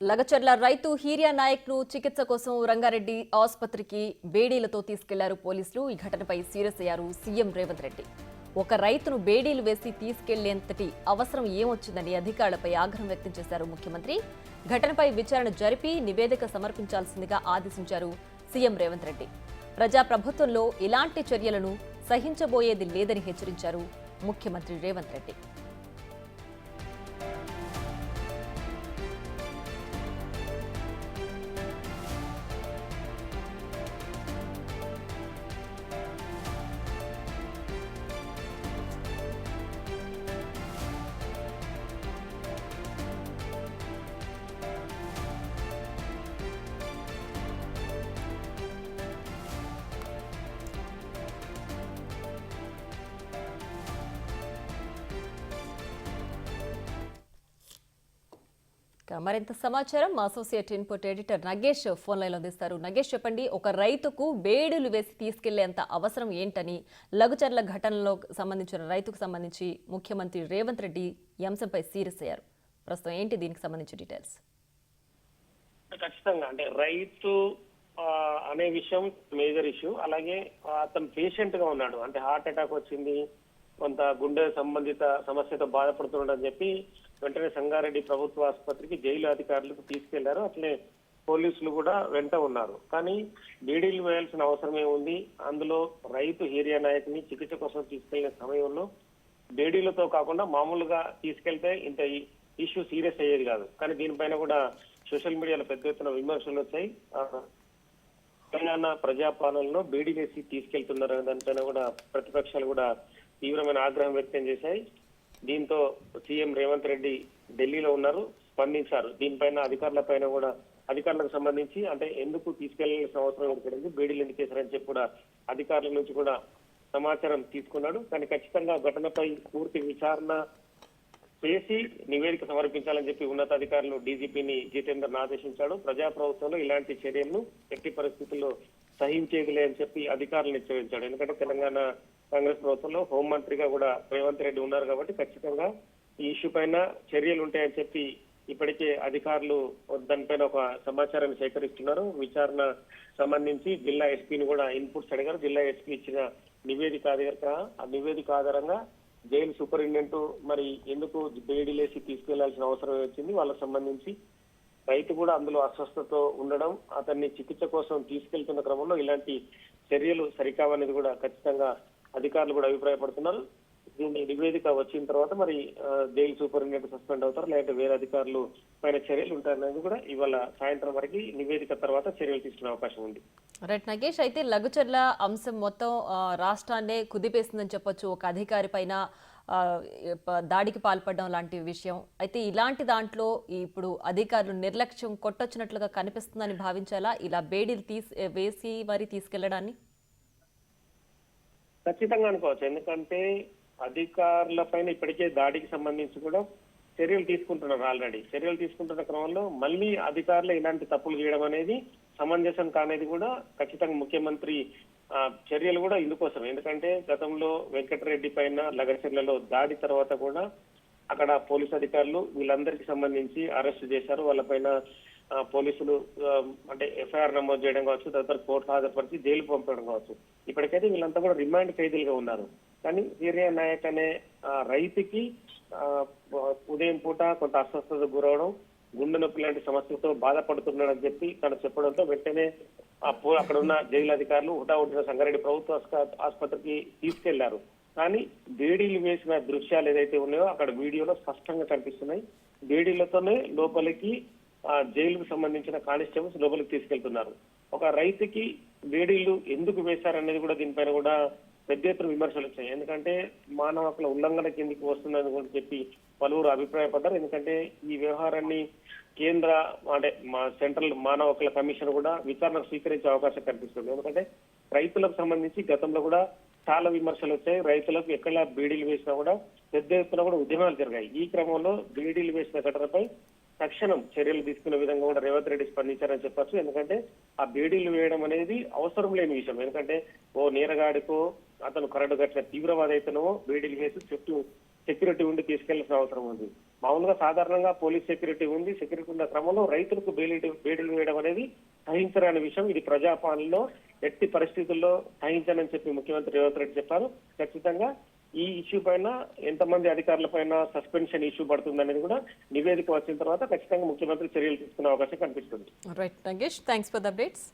లగచర్ల రైతు హీరియా నాయక్ ను చికిత్స కోసం రంగారెడ్డి ఆసుపత్రికి బేడీలతో తీసుకెళ్లారు పోలీసులు. ఈ ఘటనపై సీరియస్ అయ్యారు సీఎం రేవంత్ రెడ్డి. ఒక రైతును బేడీలు వేసి తీసుకెళ్లేంతటి అవసరం ఏమొచ్చిందని అధికారులపై ఆగ్రహం వ్యక్తం చేశారు ముఖ్యమంత్రి. ఘటనపై విచారణ జరిపి నివేదిక సమర్పించాల్సిందిగా ఆదేశించారు సీఎం రేవంత్ రెడ్డి. ప్రజాప్రభుత్వంలో ఇలాంటి చర్యలను సహించబోయేది లేదని హెచ్చరించారు ముఖ్యమంత్రి రేవంత్ రెడ్డి. మరింత సమాచారం మా associate input editor Nagesh phone line అందిస్తారు. నగేష్, చెప్పండి, ఒక రైతుకు బేడులు వేసి తీసుకెళ్లేంత అవసరం ఏంటని లఘుచర్ల ఘటనలో సంబంధించిన రైతుకు సంబంధించి ముఖ్యమంత్రి రేవంత్ రెడ్డి ఈ అంశంపై సీరియస్ అయ్యారు. ప్రస్తుతం ఏంటి దీనికి సంబంధించి డీటెయిల్స్? ఖచ్చితంగా అంటే రైతు అనే విషయం మేజర్ ఇష్యూ. అలాగే అతను పేషెంట్ గా ఉన్నాడు, అంటే హార్ట్ అటాక్ వచ్చింది, కొంత గుండె సంబంధిత సమస్యతో బాధపడుతున్నాడని చెప్పి వెంటనే సంగారెడ్డి ప్రభుత్వ ఆసుపత్రికి జైలు అధికారులకు తీసుకెళ్లారు. అట్లే పోలీసులు కూడా వెంట ఉన్నారు. కానీ బీడీలు వేయాల్సిన అవసరమే ఉంది. అందులో రైతు హీరియా నాయక్ ని చికిత్స కోసం తీసుకెళ్లిన సమయంలో బేడీలతో కాకుండా మామూలుగా తీసుకెళ్తే ఇంత ఇష్యూ సీరియస్ అయ్యేది కాదు. కానీ దీనిపైన కూడా సోషల్ మీడియాలో పెద్ద ఎత్తున విమర్శలు వచ్చాయి. తెలంగాణ ప్రజాపాలనలో బేడీలేసి తీసుకెళ్తున్నారు దానిపైన కూడా ప్రతిపక్షాలు కూడా తీవ్రమైన ఆగ్రహం వ్యక్తం చేశాయి. దీంతో సీఎం రేవంత్ రెడ్డి ఢిల్లీలో ఉన్నారు, స్పందించారు. దీనిపైన అధికారులకు సంబంధించి అంటే ఎందుకు తీసుకెళ్లాల్సిన అవసరం ఏర్పడింది, బేడీలు ఎందుకు చేశారని చెప్పి కూడా అధికారుల నుంచి కూడా సమాచారం తీసుకున్నాడు. కానీ ఖచ్చితంగా ఘటనపై పూర్తి విచారణ చేసి నివేదిక సమర్పించాలని చెప్పి ఉన్నతాధికారులు డీజీపీని జితేందర్ను ఆదేశించాడు. ప్రజాప్రభుత్వంలో ఇలాంటి చర్యలను ఎట్టి పరిస్థితుల్లో సహించేదిలే అని చెప్పి అధికారులను హెచ్చరించాడు. ఎందుకంటే తెలంగాణ కాంగ్రెస్ ప్రభుత్వంలో హోంమంత్రిగా కూడా రేవంత్ రెడ్డి ఉన్నారు కాబట్టి ఖచ్చితంగా ఈ ఇష్యూ పైన చర్యలు ఉంటాయని చెప్పి ఇప్పటికే అధికారులు దానిపైన ఒక సమాచారాన్ని సేకరిస్తున్నారు. విచారణ సంబంధించి జిల్లా ఎస్పీని కూడా ఇన్పుట్స్ అడిగారు. జిల్లా ఎస్పీ ఇచ్చిన నివేదిక ఆధారంగా జైలు సూపరింటెండెంట్ మరి ఎందుకు బేడీలేసి తీసుకెళ్లాల్సిన అవసరం వచ్చింది, వాళ్ళకు సంబంధించి రైతు కూడా అందులో అస్వస్థతతో ఉండడం, అతన్ని చికిత్స కోసం తీసుకెళ్తున్న క్రమంలో ఇలాంటి చర్యలు సరికావనేది కూడా ఖచ్చితంగా అధికారులు కూడా అభిప్రాయపడుతున్నారు. దీన్ని నివేదిక వచ్చిన తర్వాత మరి జైలు సూపరింటెండెంట్ సస్పెండ్ అవుతారు, లేదంటే వేరే అధికారులు పైన చర్యలు ఉంటారనేది కూడా ఇవాళ సాయంత్రం వరకు నివేదిక తర్వాత చర్యలు తీసుకునే అవకాశం ఉంది. రైట్ నగేష్, అయితే లఘుచర్ల అంశం మొత్తం రాష్ట్రాన్నే కుదిపేస్తుందని చెప్పొచ్చు. ఒక అధికారి పైన దాడికి పాల్పడడం లాంటి విషయం. అయితే ఇలాంటి దాంట్లో ఇప్పుడు అధికారులు నిర్లక్ష్యం కొట్టొచ్చినట్లుగా కనిపిస్తుందని భావించాలా ఇలా బేడీలు వేసి మరి తీసుకెళ్లడాన్ని? ఖచ్చితంగా అనుకోవచ్చు. ఎందుకంటే అధికారుల పైన ఇప్పటికే దాడికి సంబంధించి కూడా చర్యలు తీసుకుంటున్నారు. ఆల్రెడీ చర్యలు తీసుకుంటున్న క్రమంలో మళ్ళీ అధికారులు ఇలాంటి తప్పులు చేయడం అనేది సమంజసం కానేది కూడా ఖచ్చితంగా ముఖ్యమంత్రి చర్యలు కూడా ఇందుకోసం. ఎందుకంటే గతంలో వెంకటరెడ్డి పైన లగచర్లలో దాడి తర్వాత కూడా అక్కడ పోలీసు అధికారులు వీళ్ళందరికీ సంబంధించి అరెస్ట్ చేశారు. వాళ్ళపైన పోలీసులు అంటే ఎఫ్ఐఆర్ నమోదు చేయడం కావచ్చు, తదుపరి కోర్టు హాజరుపరిచి జైలు పంపడం కావచ్చు. ఇప్పటికైతే వీళ్ళంతా కూడా రిమాండ్ ఖైదీలుగా ఉన్నారు. కానీ హీరియా నాయక్ అనే రైతుకి ఉదయం పూట కొంత అస్వస్థత గురవడం, గుండె నొప్పి లాంటి సమస్యలతో బాధపడుతున్నాడని చెప్పి తను చెప్పడంతో వెంటనే అక్కడ ఉన్న జైలు అధికారులు హుటాహుటిన సంగారెడ్డి ప్రభుత్వ ఆసుపత్రికి తీసుకెళ్లారు. కానీ బేడీలు వేసిన దృశ్యాలు ఏదైతే ఉన్నాయో అక్కడ వీడియోలో స్పష్టంగా కనిపిస్తున్నాయి. బేడీలతోనే లోపలికి జైలుకు సంబంధించిన కానిస్టేబుల్స్ లోపలికి తీసుకెళ్తున్నారు. ఒక రైతుకి బేడీలు ఎందుకు వేశారనేది కూడా దీనిపైన కూడా పెద్ద ఎత్తున విమర్శలు వచ్చాయి. ఎందుకంటే మానవ హక్కుల ఉల్లంఘన కిందికి వస్తుందని కూడా చెప్పి పలువురు అభిప్రాయపడ్డారు. ఎందుకంటే ఈ వ్యవహారాన్ని కేంద్ర అంటే సెంట్రల్ మానవ హక్కుల కమిషన్ కూడా విచారణకు స్వీకరించే అవకాశం కనిపిస్తుంది. ఎందుకంటే రైతులకు సంబంధించి గతంలో కూడా చాలా విమర్శలు వచ్చాయి. రైతులకు ఎక్కడ బీడీలు వేసినా కూడా పెద్ద ఎత్తున కూడా ఉద్యమాలు జరిగాయి. ఈ క్రమంలో బీడీలు వేసిన ఘటనపై తక్షణం చర్యలు తీసుకునే విధంగా కూడా రేవంత్ రెడ్డి స్పందించారని చెప్పొచ్చు. ఎందుకంటే ఆ బేడీలు వేయడం అనేది అవసరం లేని విషయం. ఎందుకంటే ఓ నేరగాడికో అతను కరెంటు కట్టిన తీవ్రవాది అయితేనో బేడీలు వేసి చుట్టూ సెక్యూరిటీ ఉండి తీసుకెళ్లాల్సిన అవసరం ఉంది. మామూలుగా సాధారణంగా పోలీస్ సెక్యూరిటీ ఉంది, సెక్యూరిటీ ఉన్న క్రమంలో రైతులకు బేడీలు వేయడం అనేది సహించరాని విషయం. ఇది ప్రజాపాలనలో ఎట్టి పరిస్థితుల్లో సహించనని చెప్పి ముఖ్యమంత్రి రేవంత్ రెడ్డి చెప్పారు. ఖచ్చితంగా ఈ ఇష్యూ పైన ఎంతమంది అధికారుల పైన సస్పెన్షన్ ఇష్యూ పడుతుంది అనేది కూడా నివేదిక వచ్చిన తర్వాత ఖచ్చితంగా ముఖ్యమంత్రి చర్యలు తీసుకునే అవకాశం కనిపిస్తుంది. Right Nagesh, thanks for the updates.